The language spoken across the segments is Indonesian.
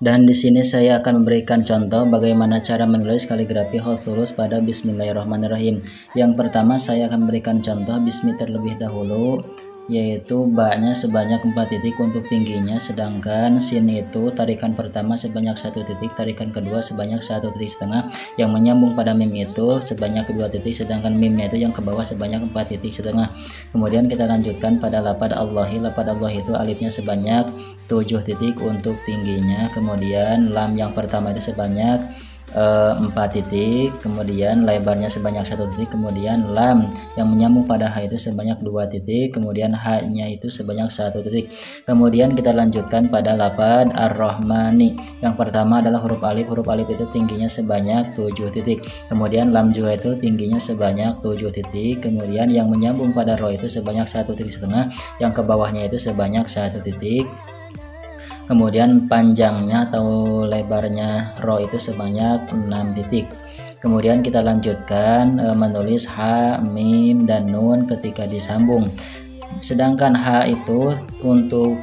Dan di sini saya akan memberikan contoh bagaimana cara menulis kaligrafi huruf sulus pada Bismillahirrahmanirrahim. Yang pertama saya akan memberikan contoh bismi terlebih dahulu, yaitu ba-nya sebanyak 4 titik untuk tingginya, sedangkan sin itu tarikan pertama sebanyak 1 titik, tarikan kedua sebanyak 1,5 titik, yang menyambung pada mim itu sebanyak 2 titik, sedangkan mimnya itu yang ke bawah sebanyak 4,5 titik. Kemudian kita lanjutkan pada lapad Allahi. Lapad Allah itu alifnya sebanyak 7 titik untuk tingginya, kemudian lam yang pertama itu sebanyak 4 titik, kemudian lebarnya sebanyak 1 titik, kemudian lam yang menyambung pada h itu sebanyak 2 titik, kemudian h-nya itu sebanyak 1 titik. Kemudian kita lanjutkan pada lapad Ar-Rahmani. Yang pertama adalah huruf alif itu tingginya sebanyak 7 titik, kemudian lam juga itu tingginya sebanyak 7 titik, kemudian yang menyambung pada ro itu sebanyak 1,5 titik, yang ke bawahnya itu sebanyak 1 titik. Kemudian panjangnya atau lebarnya ro itu sebanyak 6 titik. Kemudian kita lanjutkan menulis ha, mim, dan nun ketika disambung. Sedangkan H itu untuk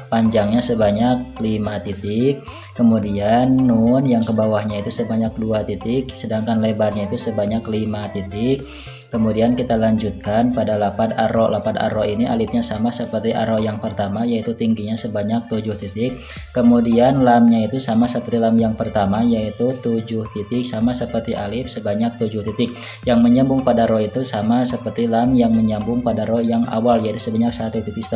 panjangnya sebanyak 5 titik, kemudian nun yang ke bawahnya itu sebanyak 2 titik, sedangkan lebarnya itu sebanyak 5 titik. Kemudian kita lanjutkan pada lapad arro. Lapad arro ini alifnya sama seperti arro yang pertama, yaitu tingginya sebanyak 7 titik. Kemudian lamnya itu sama seperti lam yang pertama, yaitu 7 titik, sama seperti alif sebanyak 7 titik. Yang menyambung pada ro itu sama seperti lam yang menyambung pada ro yang awal, yaitu sebanyak 1,5 titik,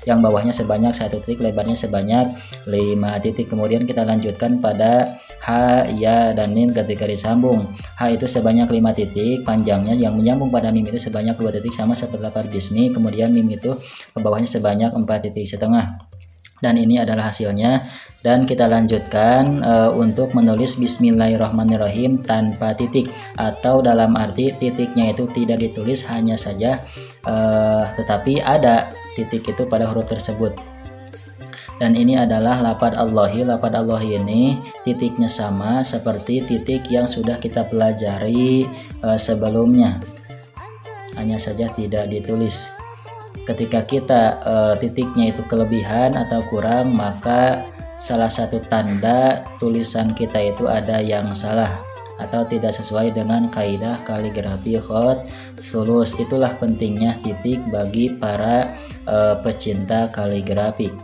yang bawahnya sebanyak 1 titik, lebarnya sebanyak 5 titik. Kemudian kita lanjutkan pada ha, ya, dan mim ketika disambung. H itu sebanyak 5 titik, panjangnya yang menyambung pada mim itu sebanyak 2 titik, sama seperti lapad bismi. Kemudian mim itu ke bawahnya sebanyak 4,5 titik. Dan ini adalah hasilnya. Dan kita lanjutkan untuk menulis Bismillahirrahmanirrahim tanpa titik, atau dalam arti titiknya itu tidak ditulis, hanya saja tetapi ada titik itu pada huruf tersebut. Dan ini adalah lapad Allahi. Lapad Allahi ini titiknya sama seperti titik yang sudah kita pelajari sebelumnya, hanya saja tidak ditulis. Ketika kita titiknya itu kelebihan atau kurang, maka salah satu tanda tulisan kita itu ada yang salah atau tidak sesuai dengan kaidah kaligrafi huruf sulus. Itulah pentingnya titik bagi para pecinta kaligrafi.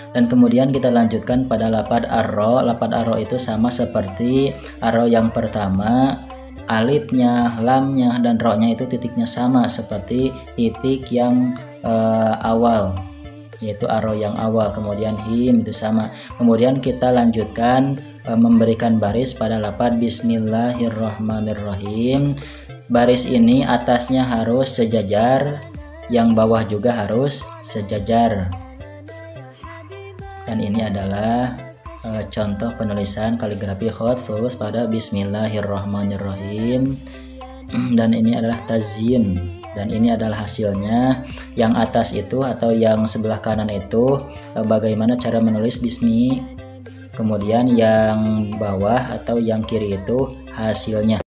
Dan kemudian kita lanjutkan pada lapad arro. Lapad arro itu sama seperti arro yang pertama, alifnya, lamnya, dan ro-nya itu titiknya sama seperti titik yang awal, yaitu arro yang awal. Kemudian him itu sama. Kemudian kita lanjutkan memberikan baris pada lapad Bismillahirrahmanirrahim. Baris ini atasnya harus sejajar, yang bawah juga harus sejajar. Dan ini adalah contoh penulisan kaligrafi huruf sulus pada Bismillahirrahmanirrahim. Dan ini adalah tazyin, dan ini adalah hasilnya. Yang atas itu atau yang sebelah kanan itu bagaimana cara menulis bismi, kemudian yang bawah atau yang kiri itu hasilnya.